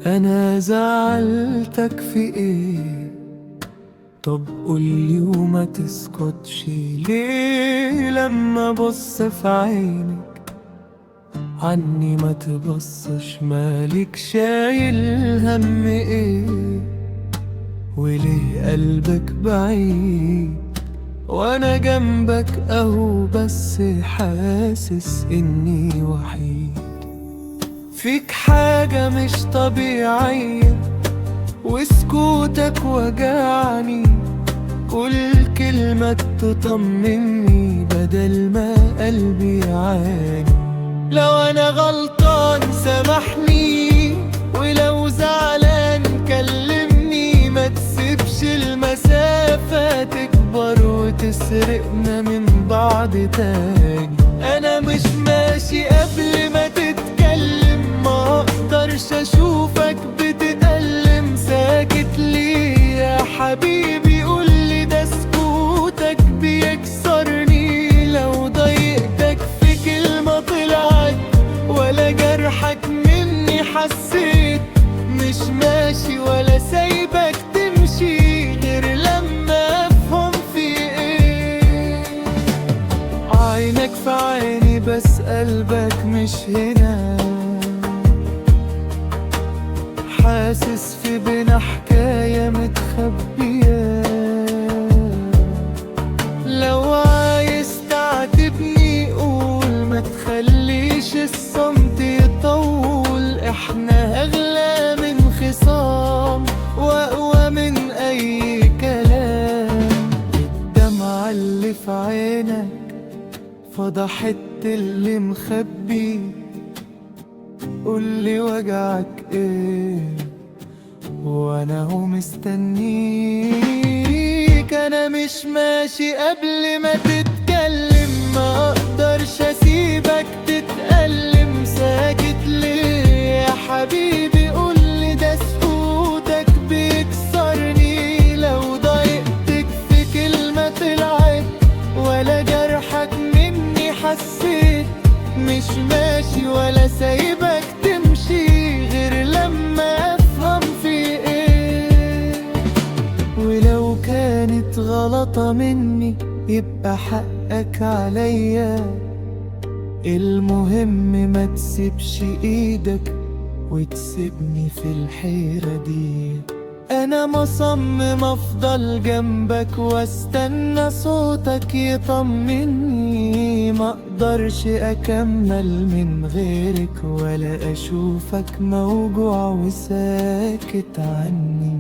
انا زعلتك في ايه؟ طب قولي وما تسكتش ليه لما بص في عينك عني ما تبصش؟ مالك شايل هم ايه؟ وليه قلبك بعيد وانا جنبك اهو بس حاسس اني وحيد؟ فيك حاجة مش طبيعية وسكوتك وجعني، كل كلمة تطمني بدل ما قلبي يعاني. لو انا غلطان سامحني، ولو زعلان كلمني، ما تسيبش المسافة تكبر وتسرقنا من بعض تاني. انا مش ماشي قبل ما تتكلم، ما اقدرش اشوفك بتتألم. ساكت ليه يا حبيبي؟ قولي ده سكوتك بيكسرني. لو ضايقتك في كلمة طلعت ولا جرحك مني حسيت، مش ماشي ولا سايبك تمشي غير لما افهم في ايه. عينك في عيني بس قلبك مش هنا، حاسس في بينا حكاية متخبية. لو عايز تعاتبني قول، ما تخليش الصمت يطول. احنا اغلى من خصام واقوى من اي كلام. الدمعة اللي في عينك فضحت اللي مخبي. قولي وجعك ايه وانا هو مستنيك. انا مش ماشي قبل ما تتكلم، ما اقدرش اسيبك تتألم. ساكت ليه يا حبيبي؟ قولي ده سكوتك بيكسرني. لو ضايقتك في كلمة طلعت ولا جرحك مني حسيت، مش ماشي ولا سايبك تمشي غير لما افهم في ايه. ولو كانت غلطة مني يبقى حقك عليا. المهم ما تسيبش ايدك وتسيبني في الحيرة دي. انا مصمم افضل جنبك واستنى صوتك يطمني. ما اقدرش اكمل من غيرك ولا اشوفك موجوع وساكت عني.